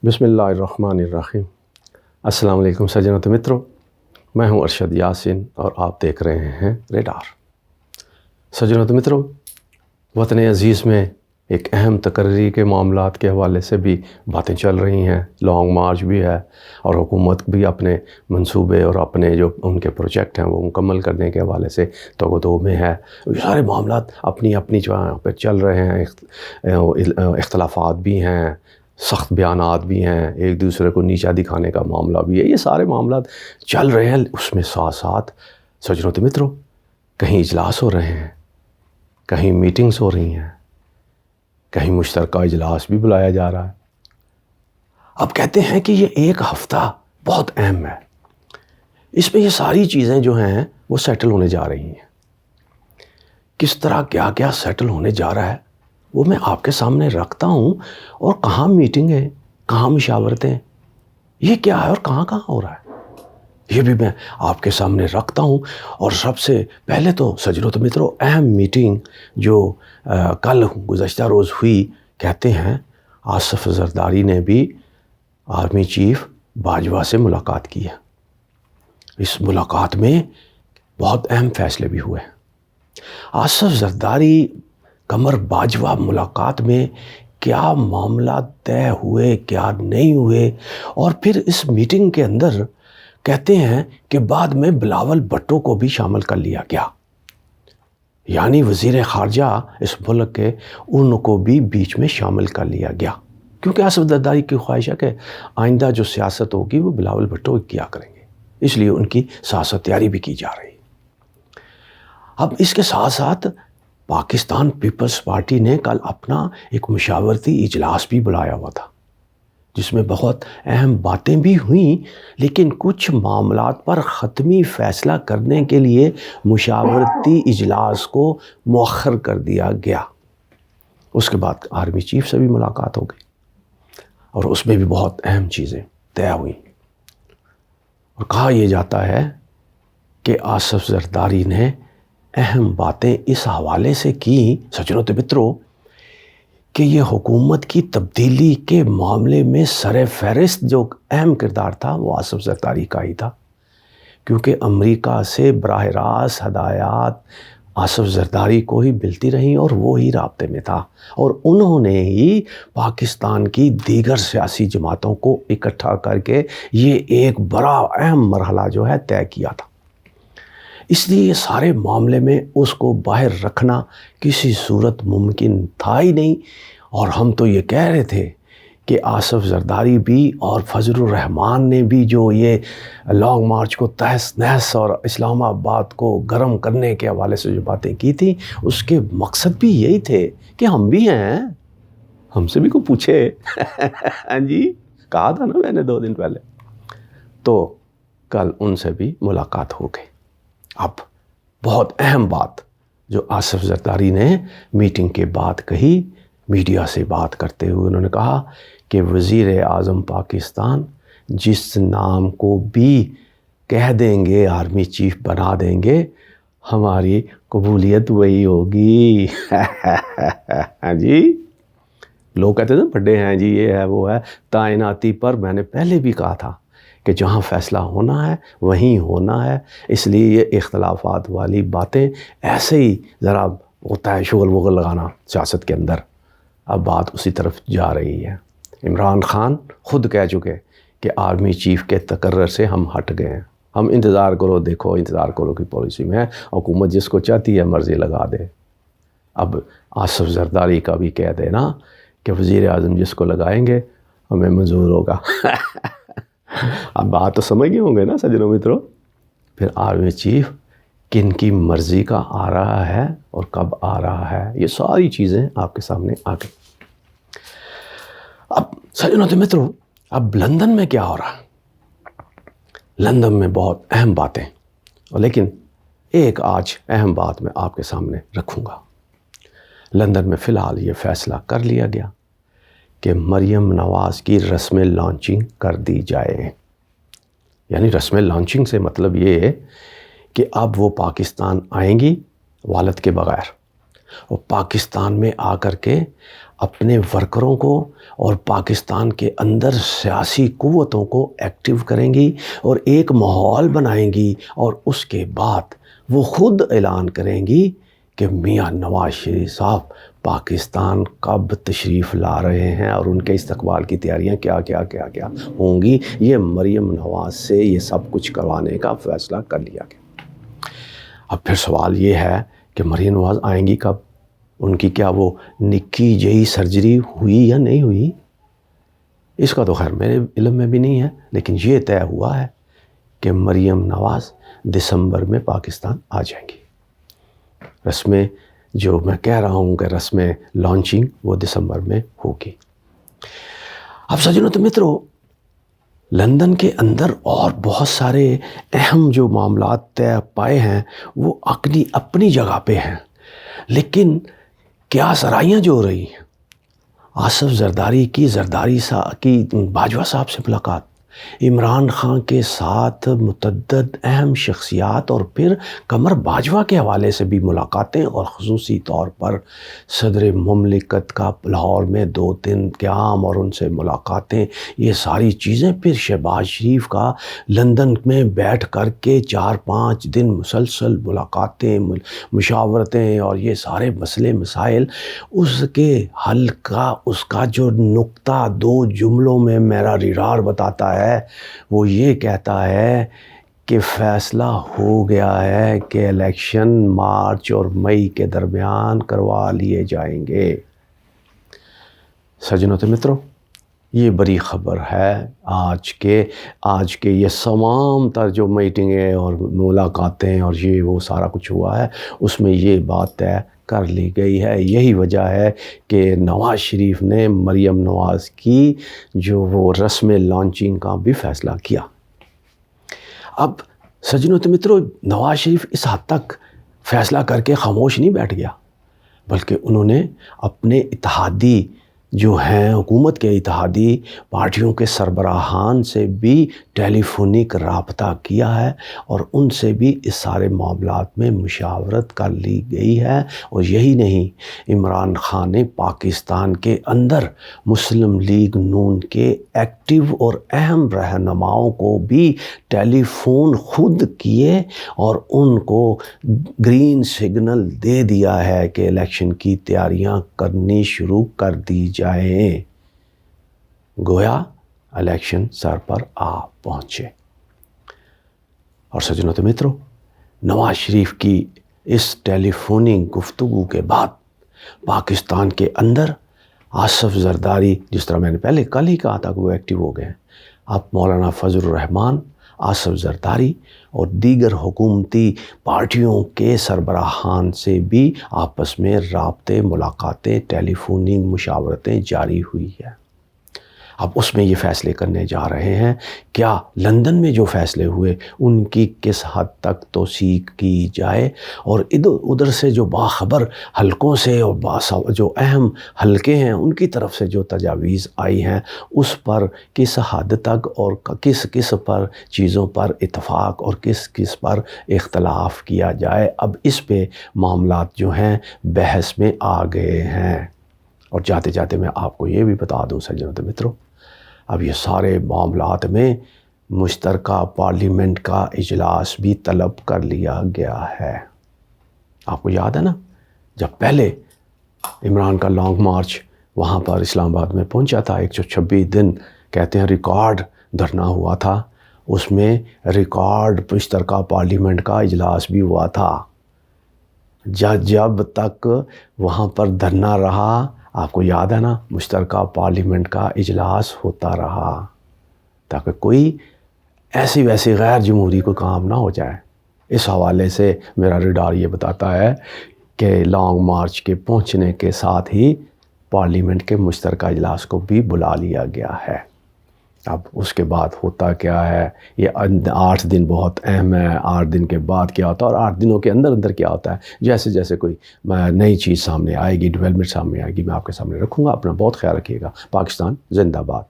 بسم اللہ الرحمن الرحیم۔ السلام علیکم سجنوں و متروں، میں ہوں ارشد یاسین اور آپ دیکھ رہے ہیں ریڈار۔ سجنوں و متروں، وطن عزیز میں ایک اہم تقرری کے معاملات کے حوالے سے بھی باتیں چل رہی ہیں، لانگ مارچ بھی ہے اور حکومت بھی اپنے منصوبے اور اپنے جو ان کے پروجیکٹ ہیں وہ مکمل کرنے کے حوالے سے توغ میں ہے۔ یہ سارے معاملات اپنی اپنی جگہ پہ چل رہے ہیں، اختلافات بھی ہیں، سخت بیانات بھی ہیں، ایک دوسرے کو نیچا دکھانے کا معاملہ بھی ہے، یہ سارے معاملات چل رہے ہیں۔ اس میں ساتھ ساتھ سجنوں و متروں، کہیں اجلاس ہو رہے ہیں، کہیں میٹنگز ہو رہی ہیں، کہیں مشترکہ اجلاس بھی بلایا جا رہا ہے۔ اب کہتے ہیں کہ یہ ایک ہفتہ بہت اہم ہے، اس میں یہ ساری چیزیں جو ہیں وہ سیٹل ہونے جا رہی ہیں۔ کس طرح کیا کیا سیٹل ہونے جا رہا ہے وہ میں آپ کے سامنے رکھتا ہوں، اور کہاں میٹنگیں، کہاں مشاورتیں، یہ کیا ہے اور کہاں کہاں ہو رہا ہے، یہ بھی میں آپ کے سامنے رکھتا ہوں۔ اور سب سے پہلے تو سجنوں و متروں، اہم میٹنگ جو کل گزشتہ روز ہوئی، کہتے ہیں آصف زرداری نے بھی آرمی چیف باجوہ سے ملاقات کی ہے۔ اس ملاقات میں بہت اہم فیصلے بھی ہوئے ہیں۔ آصف زرداری قمر باجوہ ملاقات میں کیا معاملات طے ہوئے، کیا نہیں ہوئے، اور پھر اس میٹنگ کے اندر کہتے ہیں کہ بعد میں بلاول بھٹو کو بھی شامل کر لیا گیا، یعنی وزیر خارجہ اس ملک کے، ان کو بھی بیچ میں شامل کر لیا گیا، کیونکہ آصف زرداری کی خواہش ہے کہ آئندہ جو سیاست ہوگی وہ بلاول بھٹو کیا کریں گے، اس لیے ان کی سیاست تیاری بھی کی جا رہی ہے۔ اب اس کے ساتھ ساتھ پاکستان پیپلز پارٹی نے کل اپنا ایک مشاورتی اجلاس بھی بلایا ہوا تھا، جس میں بہت اہم باتیں بھی ہوئیں، لیکن کچھ معاملات پر حتمی فیصلہ کرنے کے لیے مشاورتی اجلاس کو مؤخر کر دیا گیا۔ اس کے بعد آرمی چیف سے بھی ملاقات ہو گئی اور اس میں بھی بہت اہم چیزیں طے ہوئیں، اور کہا یہ جاتا ہے کہ آصف زرداری نے اہم باتیں اس حوالے سے کی، سجنوں و متروں، کہ یہ حکومت کی تبدیلی کے معاملے میں سر فہرست جو اہم کردار تھا وہ آصف زرداری کا ہی تھا، کیونکہ امریکہ سے براہ راست ہدایات آصف زرداری کو ہی ملتی رہیں اور وہ ہی رابطے میں تھا، اور انہوں نے ہی پاکستان کی دیگر سیاسی جماعتوں کو اکٹھا کر کے یہ ایک بڑا اہم مرحلہ جو ہے طے کیا تھا۔ اس لیے یہ سارے معاملے میں اس کو باہر رکھنا کسی صورت ممکن تھا ہی نہیں، اور ہم تو یہ کہہ رہے تھے کہ آصف زرداری بھی اور فضل الرحمان نے بھی جو یہ لانگ مارچ کو تہس نہس اور اسلام آباد کو گرم کرنے کے حوالے سے جو باتیں کی تھیں، اس کے مقصد بھی یہی تھے کہ ہم بھی ہیں، ہم سے بھی کوئی پوچھے ہاں جی، کہا تھا نا میں نے 2 دن پہلے۔ تو کل ان سے بھی ملاقات ہو گئی۔ اب بہت اہم بات جو آصف زرداری نے میٹنگ کے بعد کہی، میڈیا سے بات کرتے ہوئے انہوں نے کہا کہ وزیر اعظم پاکستان جس نام کو بھی کہہ دیں گے، آرمی چیف بنا دیں گے، ہماری قبولیت وہی ہوگی ہاں جی، لوگ کہتے تھے بڑے ہیں جی، یہ ہے وہ ہے۔ تعیناتی پر میں نے پہلے بھی کہا تھا کہ جہاں فیصلہ ہونا ہے وہیں ہونا ہے، اس لیے یہ اختلافات والی باتیں ایسے ہی ذرا ہوتا ہے شغل وغل لگانا سیاست کے اندر۔ اب بات اسی طرف جا رہی ہے۔ عمران خان خود کہہ چکے کہ آرمی چیف کے تقرر سے ہم ہٹ گئے ہیں، ہم انتظار کرو دیکھو انتظار کرو کی پالیسی میں ہے، حکومت جس کو چاہتی ہے مرضی لگا دے۔ اب آصف زرداری کا بھی کہہ دینا کہ وزیر اعظم جس کو لگائیں گے ہمیں منظور ہوگا اب بات تو سمجھ گئے ہوں گے نا سجنوں متروں۔ پھر آرمی چیف کن کی مرضی کا آ رہا ہے اور کب آ رہا ہے، یہ ساری چیزیں آپ کے سامنے آ گئی۔ اب سجنوں متروں، اب لندن میں کیا ہو رہا ہے؟ لندن میں بہت اہم باتیں، لیکن ایک آج اہم بات میں آپ کے سامنے رکھوں گا۔ لندن میں فی الحال یہ فیصلہ کر لیا گیا کہ مریم نواز کی رسم لانچنگ کر دی جائے، یعنی رسم لانچنگ سے مطلب یہ ہے کہ اب وہ پاکستان آئیں گی والد کے بغیر، اور پاکستان میں آ کر کے اپنے ورکروں کو اور پاکستان کے اندر سیاسی قوتوں کو ایکٹیو کریں گی اور ایک ماحول بنائیں گی، اور اس کے بعد وہ خود اعلان کریں گی کہ میاں نواز شریف صاحب پاکستان کب تشریف لا رہے ہیں اور ان کے استقبال کی تیاریاں کیا ہوں گی۔ یہ مریم نواز سے یہ سب کچھ کروانے کا فیصلہ کر لیا گیا۔ اب پھر سوال یہ ہے کہ مریم نواز آئیں گی کب؟ ان کی کیا وہ نکی جہی سرجری ہوئی یا نہیں ہوئی؟ اس کا تو خیر میرے علم میں بھی نہیں ہے، لیکن یہ طے ہوا ہے کہ مریم نواز دسمبر میں پاکستان آ جائیں گی۔ رسمیں جو میں کہہ رہا ہوں کہ رسم لانچنگ وہ دسمبر میں ہوگی۔ اب سجنوں تو مترو، لندن کے اندر اور بہت سارے اہم جو معاملات طے پائے ہیں وہ اپنی جگہ پہ ہیں، لیکن کیا سرائیاں جو ہو رہی ہیں، آصف زرداری کی باجوہ صاحب سے ملاقات، عمران خان کے ساتھ متعدد اہم شخصیات اور پھر قمر باجوہ کے حوالے سے بھی ملاقاتیں، اور خصوصی طور پر صدر مملکت کا لاہور میں 2-3 قیام اور ان سے ملاقاتیں، یہ ساری چیزیں، پھر شہباز شریف کا لندن میں بیٹھ کر کے 4-5 دن مسلسل ملاقاتیں، مشاورتیں، اور یہ سارے مسئلے مسائل، اس کے حل کا اس کا جو نقطہ 2 جملوں میں میرا ریڈار بتاتا ہے، وہ یہ کہتا ہے کہ فیصلہ ہو گیا ہے کہ الیکشن مارچ اور مئی کے درمیان کروا لیے جائیں گے۔ سجنوں تو متروں، یہ بڑی خبر ہے۔ آج کے یہ تمام تر جو میٹنگیں اور ملاقاتیں اور یہ وہ سارا کچھ ہوا ہے، اس میں یہ بات طے کر لی گئی ہے۔ یہی وجہ ہے کہ نواز شریف نے مریم نواز کی جو وہ رسم لانچنگ کا بھی فیصلہ کیا۔ اب سجنوں تو متروں، نواز شریف اس حد تک فیصلہ کر کے خاموش نہیں بیٹھ گیا، بلکہ انہوں نے اپنے اتحادی جو ہیں، حکومت کے اتحادی پارٹیوں کے سربراہان سے بھی ٹیلی فونک رابطہ کیا ہے، اور ان سے بھی اس سارے معاملات میں مشاورت کر لی گئی ہے۔ اور یہی نہیں، عمران خان نے پاکستان کے اندر مسلم لیگ نون کے ایکٹیو اور اہم رہنماؤں کو بھی ٹیلی فون خود کیے اور ان کو گرین سگنل دے دیا ہے کہ الیکشن کی تیاریاں کرنی شروع کر دی جائیں۔ گویا الیکشن سر پر آ پہنچے۔ اور سجنوں تو متروں، نواز شریف کی اس ٹیلی فونک گفتگو کے بعد پاکستان کے اندر آصف زرداری، جس طرح میں نے پہلے کل ہی کہا تھا کہ وہ ایکٹیو ہو گئے ہیں، اب مولانا فضل الرحمان، آصف زرداری اور دیگر حکومتی پارٹیوں کے سربراہان سے بھی آپس میں رابطے، ملاقاتیں، ٹیلی فونک مشاورتیں جاری ہوئی ہیں۔ اب اس میں یہ فیصلے کرنے جا رہے ہیں، کیا لندن میں جو فیصلے ہوئے ان کی کس حد تک توثیق کی جائے، اور ادھر سے جو باخبر حلقوں سے اور جو اہم حلقے ہیں ان کی طرف سے جو تجاویز آئی ہیں، اس پر کس حد تک اور کس پر چیزوں پر اتفاق اور کس پر اختلاف کیا جائے۔ اب اس پہ معاملات جو ہیں بحث میں آ گئے ہیں۔ اور جاتے جاتے میں آپ کو یہ بھی بتا دوں سجنوں تو متروں، اب یہ سارے معاملات میں مشترکہ پارلیمنٹ کا اجلاس بھی طلب کر لیا گیا ہے۔ آپ کو یاد ہے نا، جب پہلے عمران کا لانگ مارچ وہاں پر اسلام آباد میں پہنچا تھا، 126 دن کہتے ہیں ریکارڈ دھرنا ہوا تھا، اس میں ریکارڈ مشترکہ پارلیمنٹ کا اجلاس بھی ہوا تھا۔ جب تک وہاں پر دھرنا رہا، آپ کو یاد ہے نا، مشترکہ پارلیمنٹ کا اجلاس ہوتا رہا تاکہ کوئی ایسی ویسی غیر جمہوری کو کام نہ ہو جائے۔ اس حوالے سے میرا ریڈار یہ بتاتا ہے کہ لانگ مارچ کے پہنچنے کے ساتھ ہی پارلیمنٹ کے مشترکہ اجلاس کو بھی بلا لیا گیا ہے۔ اب اس کے بعد ہوتا کیا ہے، یہ 8 دن بہت اہم ہے۔ 8 دن کے بعد کیا ہوتا ہے اور 8 دنوں کے اندر کیا ہوتا ہے، جیسے جیسے کوئی نئی چیز سامنے آئے گی، ڈیولپمنٹ سامنے آئے گی، میں آپ کے سامنے رکھوں گا۔ اپنا بہت خیال رکھیے گا۔ پاکستان زندہ باد۔